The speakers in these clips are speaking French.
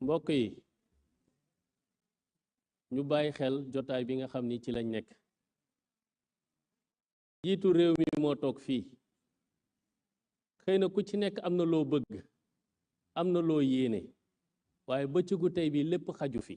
mbokk yi ñu bàyyi xel jotaay bi nga xam ni ci lañ nekk jiitu réew mi moo toog fii xëy na ku ci nekk am na loo bëgg am na loo yéene waaye bëccëgu tey bi lépp xaju fi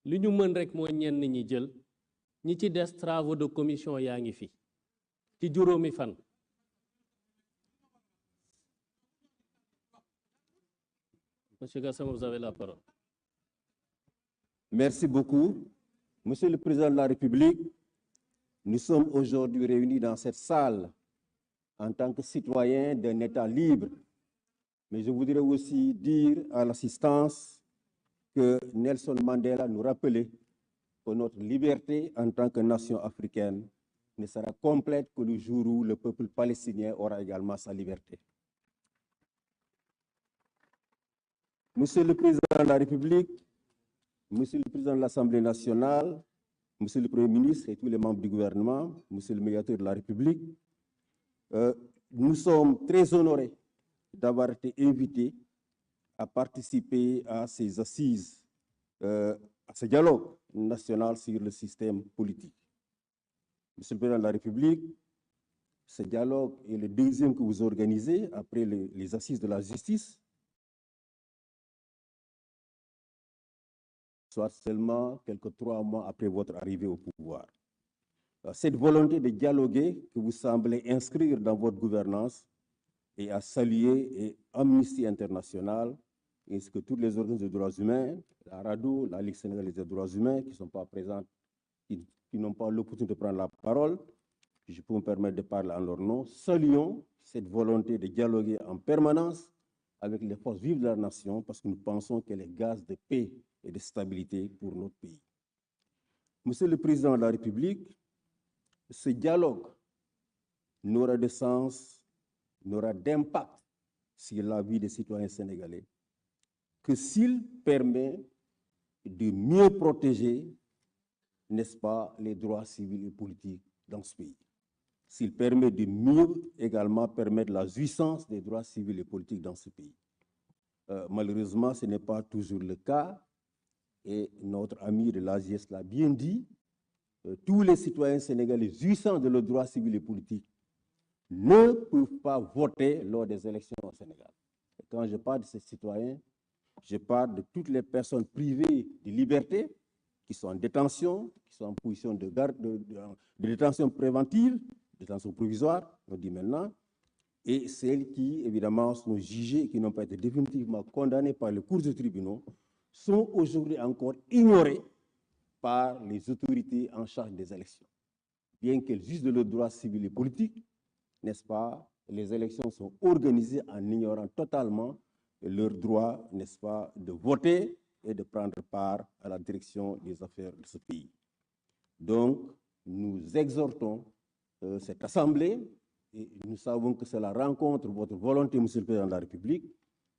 li ñu mën rek moo ñenn ñi jël ñi ci des travaux de commission yaa ngi fi ci juróomi fan. Monsieur Gassama, vous avez la parole. Merci beaucoup. Monsieur le Président de la République, nous sommes aujourd'hui réunis dans cette salle en tant que citoyens d'un État libre. Mais je voudrais aussi dire à l'assistance que Nelson Mandela nous rappelait que notre liberté en tant que nation africaine ne sera complète que le jour où le peuple palestinien aura également sa liberté. Monsieur le Président de la République, Monsieur le Président de l'Assemblée nationale, Monsieur le Premier ministre et tous les membres du gouvernement, Monsieur le médiateur de la République, nous sommes très honorés d'avoir été invités à participer à ces assises, à ce dialogue national sur le système politique. Monsieur le Président de la République, ce dialogue est le deuxième que vous organisez après les assises de la justice, soit seulement quelques 3 mois après votre arrivée au pouvoir. Cette volonté de dialoguer que vous semblez inscrire dans votre gouvernance est à saluer, et Amnesty International, ainsi que toutes les organisations de droits humains, la RADDHO, la Ligue sénégalaise des droits humains, qui ne sont pas présentes, qui n'ont pas l'opportunité de prendre la parole, je peux me permettre de parler en leur nom, saluons cette volonté de dialoguer en permanence avec les forces vives de la nation, parce que nous pensons qu'elle est gage de paix et de stabilité pour notre pays. Monsieur le Président de la République, ce dialogue n'aura de sens, n'aura d'impact sur la vie des citoyens sénégalais que s'il permet de mieux protéger, n'est-ce pas, les droits civils et politiques dans ce pays. S'il permet de mieux également permettre la jouissance des droits civils et politiques dans ce pays. Malheureusement, ce n'est pas toujours le cas. Et notre ami de l'AGS l'a bien dit, tous les citoyens sénégalais jouissant de leurs droits civils et politiques ne peuvent pas voter lors des élections au Sénégal. Et quand je parle de ces citoyens, je parle de toutes les personnes privées de liberté qui sont en détention, qui sont en position de détention préventive, détention provisoire, on dit maintenant, et celles qui, évidemment, sont jugées et qui n'ont pas été définitivement condamnées par les cours de tribunaux, sont aujourd'hui encore ignorées par les autorités en charge des élections. Bien qu'elles jugent de leurs droits civils et politiques, n'est-ce pas, les élections sont organisées en ignorant totalement leur droit, n'est-ce pas, de voter et de prendre part à la direction des affaires de ce pays. Donc, nous exhortons cette Assemblée, et nous savons que cela rencontre votre volonté, Monsieur le Président de la République,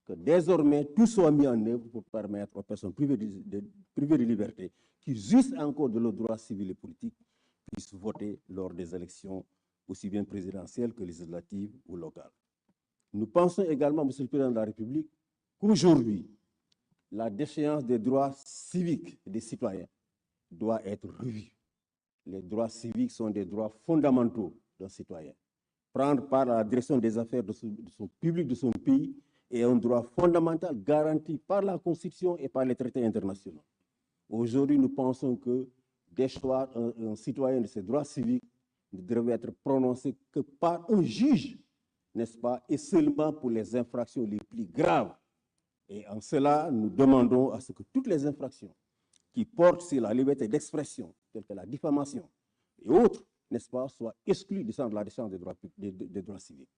que désormais tout soit mis en œuvre pour permettre aux personnes privées de liberté qui jouissent encore de leurs droits civils et politiques puissent voter lors des élections aussi bien présidentielles que législatives ou locales. Nous pensons également, Monsieur le Président de la République, qu'aujourd'hui, la déchéance des droits civiques des citoyens doit être revue. Les droits civiques sont des droits fondamentaux d'un citoyen. Prendre part à la direction des affaires de son public, de son pays, est un droit fondamental garanti par la Constitution et par les traités internationaux. Aujourd'hui, nous pensons que déchoir un citoyen de ses droits civiques ne devrait être prononcé que par un juge, n'est-ce pas, et seulement pour les infractions les plus graves. Et en cela, nous demandons à ce que toutes les infractions qui portent sur la liberté d'expression, telles que la diffamation et autres, n'est-ce pas, soient exclues de la déchéance des droits civiques.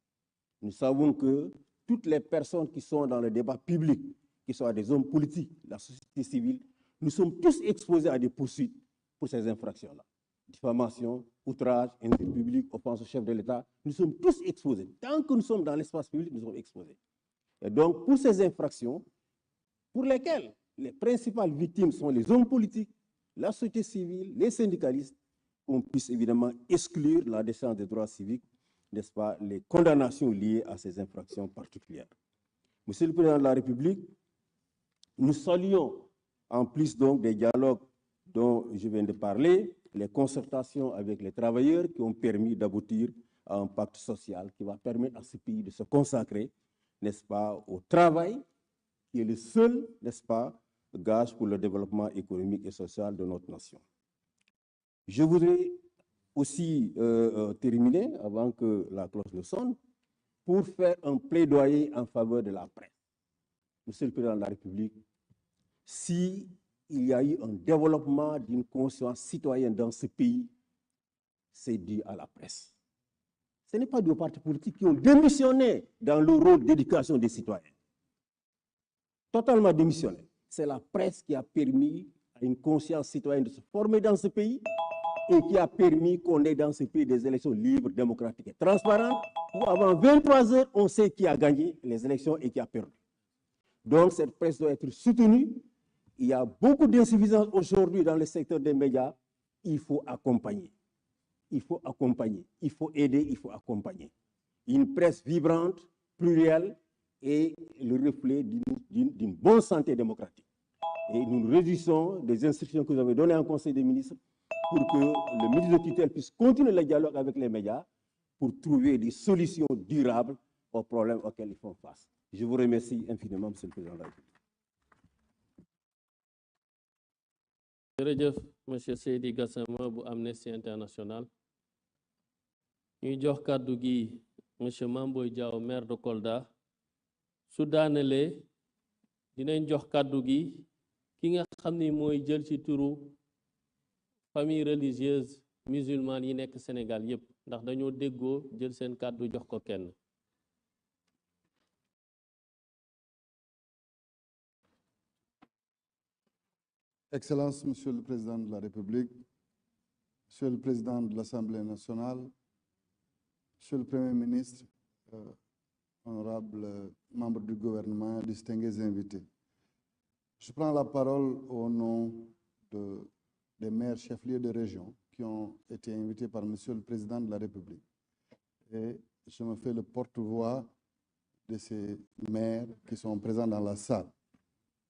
Nous savons que toutes les personnes qui sont dans le débat public, qui sont des hommes politiques, la société civile, nous sommes tous exposés à des poursuites pour ces infractions-là. Diffamation, outrage, intérêt public, offense au chef de l'État, nous sommes tous exposés. Tant que nous sommes dans l'espace public, nous sommes exposés. Et donc, pour ces infractions, pour lesquelles les principales victimes sont les hommes politiques, la société civile, les syndicalistes, on puisse évidemment exclure la déchéance des droits civiques, n'est-ce pas, les condamnations liées à ces infractions particulières. Monsieur le Président de la République, Nous saluons, en plus donc des dialogues dont je viens de parler, les concertations avec les travailleurs qui ont permis d'aboutir à un pacte social qui va permettre à ce pays de se consacrer, n'est-ce pas, au travail, qui est le seul, n'est-ce pas, gage pour le développement économique et social de notre nation. Je voudrais aussi terminer, avant que la cloche ne sonne, pour faire un plaidoyer en faveur de la presse. Monsieur le Président de la République, s'il y a eu un développement d'une conscience citoyenne dans ce pays, c'est dû à la presse. Ce n'est pas des partis politiques qui ont démissionné dans le rôle d'éducation des citoyens. Totalement démissionné. C'est la presse qui a permis à une conscience citoyenne de se former dans ce pays et qui a permis qu'on ait dans ce pays des élections libres, démocratiques et transparentes, où avant 23 heures, on sait qui a gagné les élections et qui a perdu. Donc, cette presse doit être soutenue. Il y a beaucoup d'insuffisances aujourd'hui dans le secteur des médias. Il faut accompagner. Il faut accompagner. Il faut aider, il faut accompagner. Une presse vibrante, plurielle et le reflet d'une bonne santé démocratique. Et nous nous réjouissons des instructions que vous avez données en Conseil des ministres pour que le ministre de tutelle puisse continuer le dialogue avec les médias pour trouver des solutions durables aux problèmes auxquels ils font face. Je vous remercie infiniment, Monsieur le Président de la République. jërëjëf monsieur Seydi Gassama bu Amnesty International. ñuy jox kàddu gi monsieur Mamboy Diao, maire de Kolda. su daanelee dinañ jox kàddu gi ki nga xam ni mooy jël ci turu famille religieuse musulmane yi nekk Sénégal yépp ndax dañoo déggoo jël seen kàddu jox ko kenn. Excellences, Monsieur le Président de la République, Monsieur le Président de l'Assemblée nationale, Monsieur le Premier ministre, honorables membres du gouvernement, distingués invités. Je prends la parole au nom des maires chefs-lieux de région qui ont été invités par Monsieur le Président de la République. Et je me fais le porte-voix de ces maires qui sont présents dans la salle.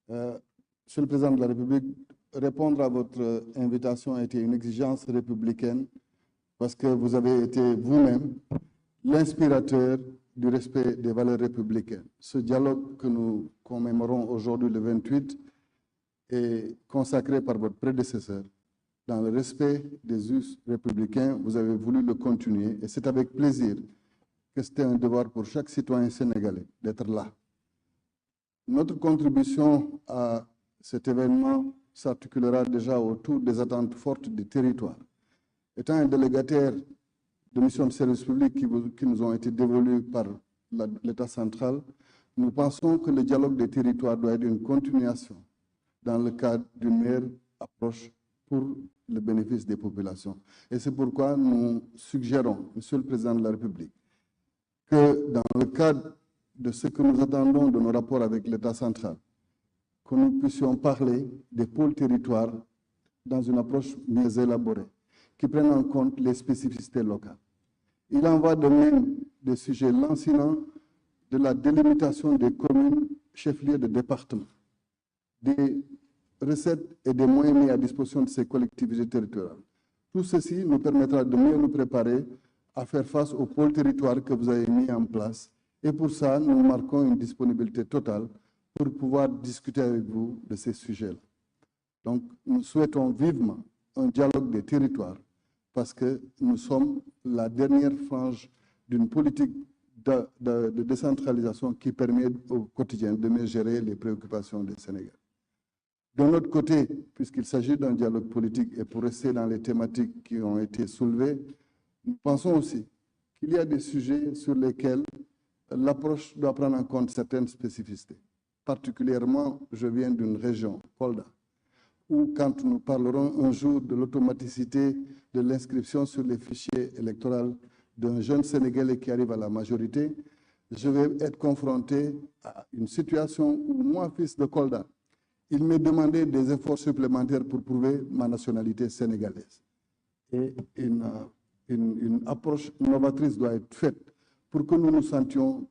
Monsieur le Président de la République, répondre à votre invitation a été une exigence républicaine parce que vous avez été vous-même l'inspirateur du respect des valeurs républicaines. Ce dialogue que nous commémorons aujourd'hui le 28 est consacré par votre prédécesseur. Dans le respect des us républicains, vous avez voulu le continuer et c'est avec plaisir que c'était un devoir pour chaque citoyen sénégalais d'être là. Notre contribution à cet événement s'articulera déjà autour des attentes fortes des territoires. Étant un délégataire de missions de service public qui nous ont été dévolues par l'État central, nous pensons que le dialogue des territoires doit être une continuation dans le cadre d'une meilleure approche pour le bénéfice des populations. Et c'est pourquoi nous suggérons, Monsieur le Président de la République, que dans le cadre de ce que nous attendons de nos rapports avec l'État central, que nous puissions parler des pôles territoires dans une approche mieux élaborée, qui prenne en compte les spécificités locales. Il en va de même des sujets lancinants de la délimitation des communes chefs-lieux de département, des recettes et des moyens mis à disposition de ces collectivités territoriales. Tout ceci nous permettra de mieux nous préparer à faire face aux pôles territoires que vous avez mis en place. Et pour ça, nous marquons une disponibilité totale pour pouvoir discuter avec vous de ces sujets-là. Donc, nous souhaitons vivement un dialogue des territoires parce que nous sommes la dernière frange d'une politique de décentralisation qui permet au quotidien de mieux gérer les préoccupations des Sénégalais. De notre côté, puisqu'il s'agit d'un dialogue politique et pour rester dans les thématiques qui ont été soulevées, nous pensons aussi qu'il y a des sujets sur lesquels l'approche doit prendre en compte certaines spécificités. Particulièrement, je viens d'une région, Kolda, où quand nous parlerons un jour de l'automaticité de l'inscription sur les fichiers électoraux d'un jeune Sénégalais qui arrive à la majorité, je vais être confronté à une situation où moi, fils de Kolda, il m'est demandé des efforts supplémentaires pour prouver ma nationalité sénégalaise. Et une approche novatrice doit être faite pour que nous nous sentions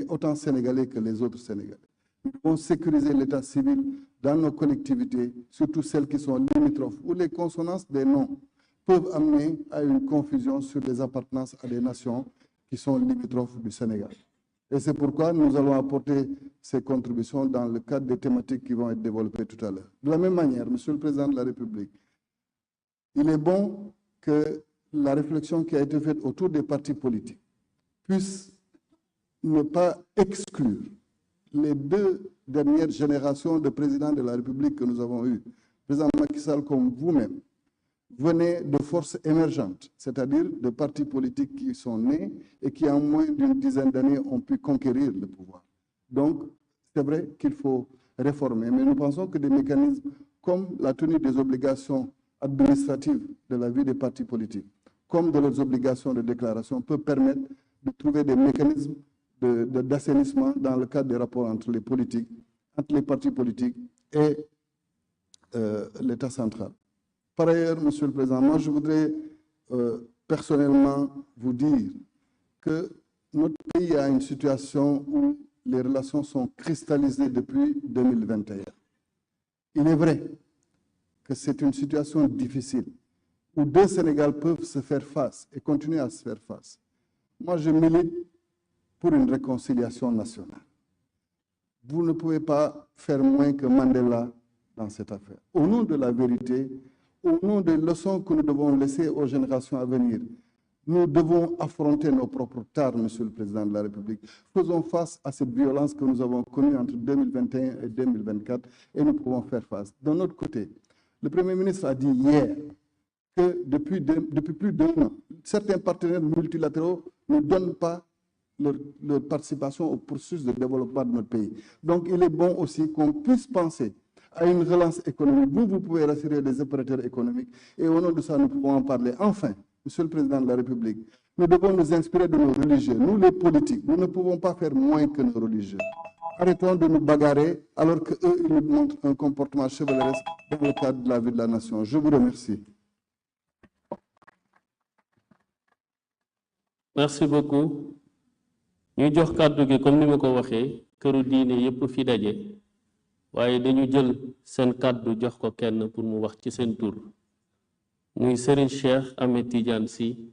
autant sénégalais que les autres Sénégalais. Nous devons sécuriser l'état civil dans nos collectivités, surtout celles qui sont limitrophes, où les consonances des noms peuvent amener à une confusion sur les appartenances à des nations qui sont limitrophes du Sénégal. Et c'est pourquoi nous allons apporter ces contributions dans le cadre des thématiques qui vont être développées tout à l'heure. De la même manière, Monsieur le Président de la République, il est bon que la réflexion qui a été faite autour des partis politiques puisse ne pas exclure les deux dernières générations de présidents de la République que nous avons eues. Le président Macky Sall, comme vous-même, venez de forces émergentes, c'est-à-dire de partis politiques qui sont nés et qui, en moins d'une dizaine d'années, ont pu conquérir le pouvoir. Donc, c'est vrai qu'il faut réformer, mais nous pensons que des mécanismes comme la tenue des obligations administratives de la vie des partis politiques, comme de leurs obligations de déclaration, peuvent permettre de trouver des mécanismes d'assainissement dans le cadre des rapports entre les politiques, entre les partis politiques et l'État central. Par ailleurs, Monsieur le Président, moi je voudrais personnellement vous dire que notre pays a une situation où les relations sont cristallisées depuis 2021. Il est vrai que c'est une situation difficile où deux Sénégal peuvent se faire face et continuer à se faire face. Moi, je milite pour une réconciliation nationale. Vous ne pouvez pas faire moins que Mandela dans cette affaire. Au nom de la vérité, au nom des leçons que nous devons laisser aux générations à venir, nous devons affronter nos propres tares, Monsieur le Président de la République. Faisons face à cette violence que nous avons connue entre 2021 et 2024 et nous pouvons faire face. D'un autre côté, le Premier ministre a dit hier que depuis plus d'un an, certains partenaires multilatéraux ne donnent pas leur participation au processus de développement de notre pays. Donc il est bon aussi qu'on puisse penser à une relance économique. Vous pouvez rassurer les opérateurs économiques et au nom de ça, nous pouvons en parler. Enfin, Monsieur le Président de la République, nous devons nous inspirer de nos religieux. Nous, les politiques, nous ne pouvons pas faire moins que nos religieux. Arrêtons de nous bagarrer alors qu'eux, ils nous montrent un comportement chevaleresque dans le cadre de la vie de la nation. Je vous remercie. Merci beaucoup. Ñu jox kàddu gi comme ni ma ko waxee këru diine yépp fi daje waaye dañu jël seen kàddu jox ko kenn pour mu wax ci seen tur muy Serigne Cheikh Ahmed Tidiane Sy